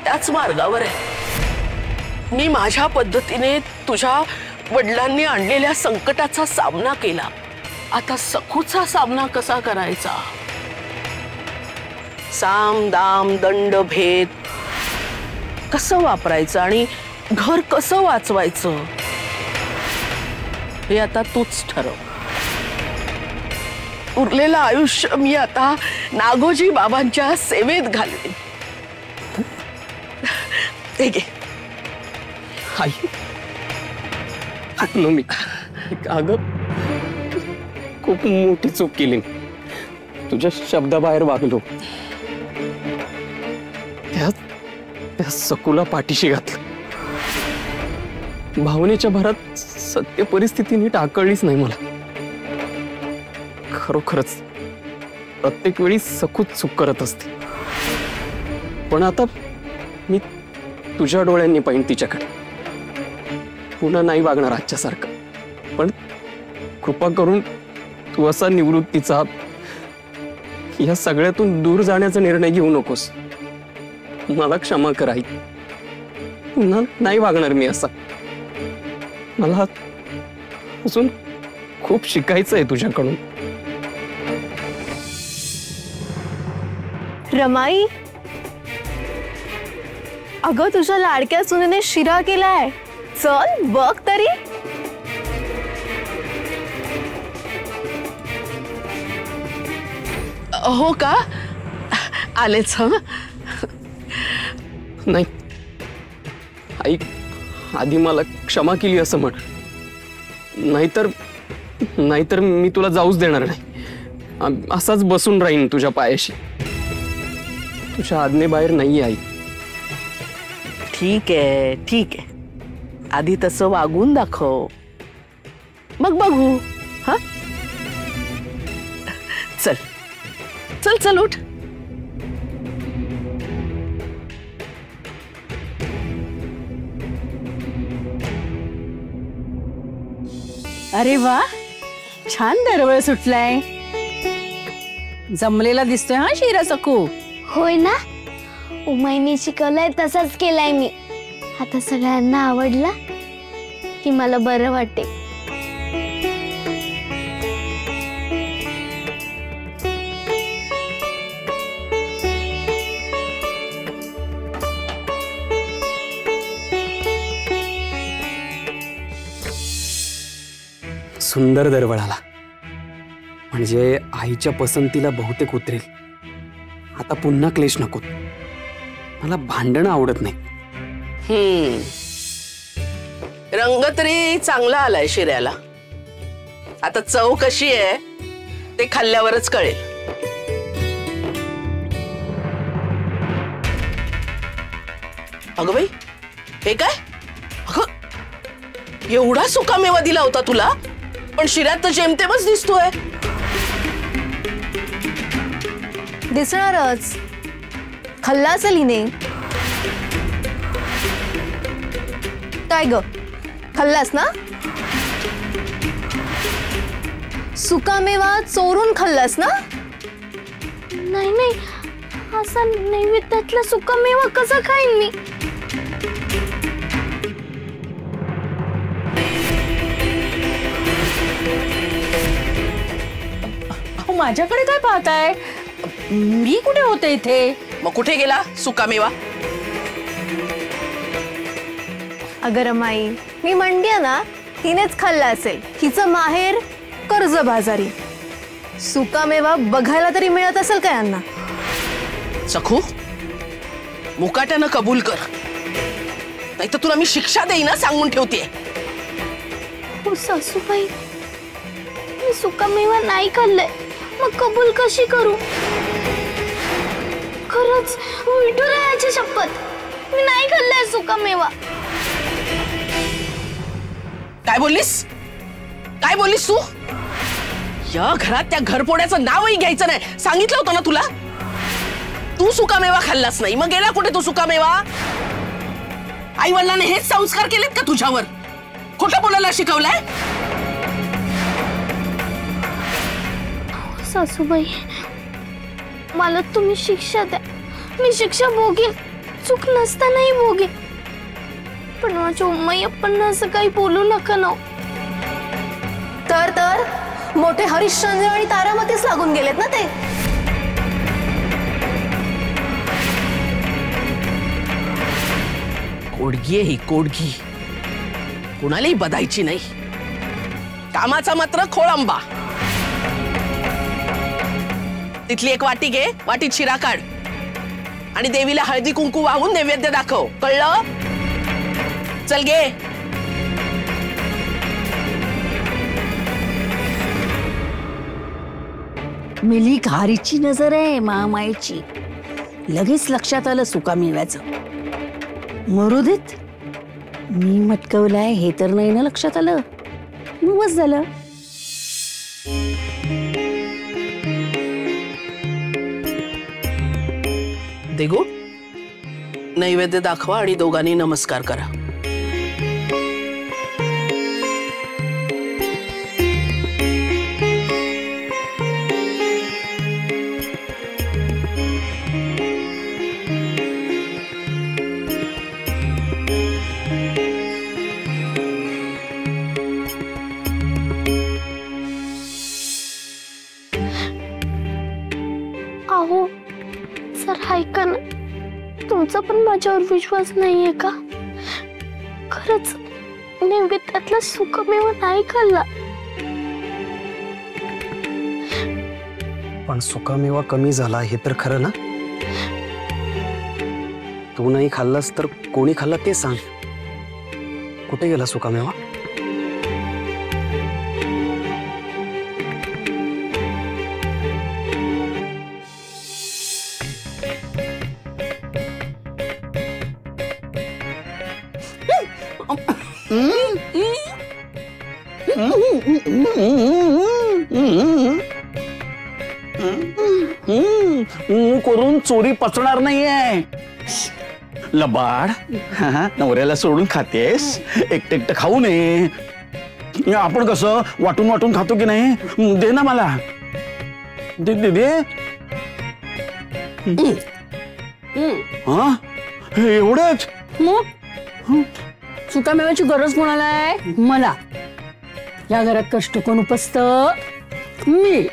त्याच मार्गावर आहे। मी माझ्या पद्धतीने तुझ्या वडिलांनी आणलेल्या संकटाचा सामना केला, आता सखूचा सामना कसा करायचा? साम दाम दंड भेद कसं वापरायचं आणि घर कसं वाचवायचं हे आता तूच ठरव। उरलेलं आयुष्य मी आता नागोजी बाबांच्या सेवेत घालवेन। हे घे। आई चुकलो मी, अगं खूप मोठी चूक केली, तुझ्या शब्दाबाहेर वागलो, त्या सखूला पाठीशी घातलं, भावनेच्या भरात सत्य परिस्थिती नीट आकळलीच नाही मला। खरोखरच प्रत्येक वेळी सखूच चूक करत असते, पण आता मी तुझ्या डोळ्यांनी पाहिन तिच्याकडे, पुन्हा नाही वागणार आजच्या सारखं। पण कृपा करून तू असा निवृत्तीचा, या सगळ्यातून दूर जाण्याचा निर्णय घेऊ नकोस। मला क्षमा कर आई, पुन्हा नाही वागणार मी असा। मला अजून खूप शिकायचं आहे तुझ्याकडून। रमाई, अगं तुझ्या लाडक्या सुनेने शिरा केलाय, चल बघ तरी। हो का? आलेच हं? नाही आई, आधी मला क्षमा केली असं म्हण, नाहीतर मी तुला जाऊच देणार नाही। असाच बसून राहीन तुझ्या पायाशी, तुझ्या आज्ञेबाहेर नाही आई। ठीक आहे ठीक आहे, आधी तसं वागून दाखव, मग बघू। हा चल चल चल उठ। अरे वा, छान दरवळ सुटलाय, जमलेला दिसतोय हा शिरा सखू। होय ना, उमाईने शिकवलंय तसंच केलाय मी। आता सगळ्यांना आवडला की मला बरं वाटेल। सुंदर दरवळ आला, म्हणजे आईच्या पसंतीला बहुतेक उतरेल। आता पुन्हा क्लेश नको, मला भांडणं आवडत नाही। रंग तरी चांगला आलाय शिऱ्याला, आता चव कशी आहे ते खाल्ल्यावरच कळेल। अगं बाई, हे काय? अगं एवढा सुकामेवा दिला होता तुला, पण शिऱ्यात तर जेमतेमच दिसतोय। दिसणारच, खाल्ला असेल हिने। काय ग, खाल्लास ना? सुकामेवा चोरून खाल्लास ना? नाही नाही, असा नैवेद्यातला सुकामेवा कसा खाईन मी? माझ्याकडे काय पाहताय? मी कुठे होते इथे? मग कुठे गेला सुकामेवा? अगं रमाई, मी म्हणते ना, हिनेच खाल्ला असेल। हिचं माहेर कर्ज बाजारी, सुकामेवा बघायला तरी मिळत असेल का यांना? सखू, मुकाट्यानं कबूल कर, नाहीतर तुला मी शिक्षा देईन सांगून ठेवते। हो सासूबाई, मी सुकामेवा नाही खाल्लाय, मग कबूल कशी करू? खरंच विठुरायाची शपथ, मी नाही खाल्लाय सुकामेवा। काय बोललीस? काय बोललीस तू? या घरात त्या घरपोड्याचं नावही घ्यायचं नाही, सांगितलं होतं ना तुला। तू सुकामेवा खाल्लास नाही, मग गेला कुठे तू सुकामेवा? आई वडिलांनी हेच संस्कार केलेत का तुझ्यावर? खोटं बोलायला शिकवलंय? सासूबाई, मला तुम्ही शिक्षा द्या, मी शिक्षा भोगीन। चूक नसतानाही भोगे, पण माझ्या उम्माई आपण असं काही बोलू नका ना. तर मोठे हरिश्चंद्र आणि तारामतीच लागून गेलेत ना ते. कोडगी आहे ही कोडगी, कुणालाही बधायची नाही. कामाचा मात्र खोळंबा. तिथली एक वाटी घे, वाटीत शिरा काढ आणि देवीला हळदी कुंकू वाहून नैवेद्य दाखव, कळलं? चल गे. मिली घारीची नजर आहे महामायेची. लगेच लक्षात आलं सुकामेव्याचं. मरू देत, मी मटकवलाय हे तर नाही ना लक्षात आलं. मग बस झालं. देगू, नैवेद्य दाखवा आणि दोघांनी नमस्कार करा. अहो सर, ऐका ना, तुमचा पण माझ्यावर विश्वास नाहीये का? खरंच नैवेद्यातला सुकामेवा नाही खाल्ला. पण सुकामेवा कमी झाला हे तर खरं ना? तू नाही खाल्लास तर कोणी खाल्ला ते सांग. कुठे गेला सुकामेवा? करून चोरी पचणार नाहीये. लबाड, नवऱ्याला सोडून खातेस, एकटं खाऊ नये. आपण कसं वाटून वाटून खातो की नाही? दे ना मला, दे दे दे. हा, एवढंच? मग सुकामेव्याची गरज कोणाला आहे? मला. या घरात कष्ट कोण उपसत? मी.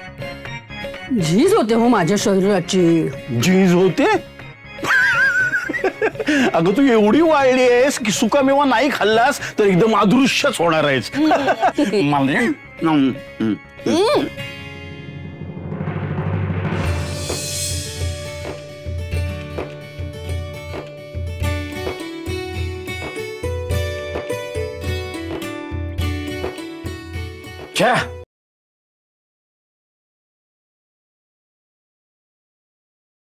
झीज होते हो माझ्या शरीराची. झीज होते? अगं तू एवढी वाळली आहेस की सुकामेवा नाही खाल्लास तर एकदम अदृश्यच होणार आहेस. छ्या,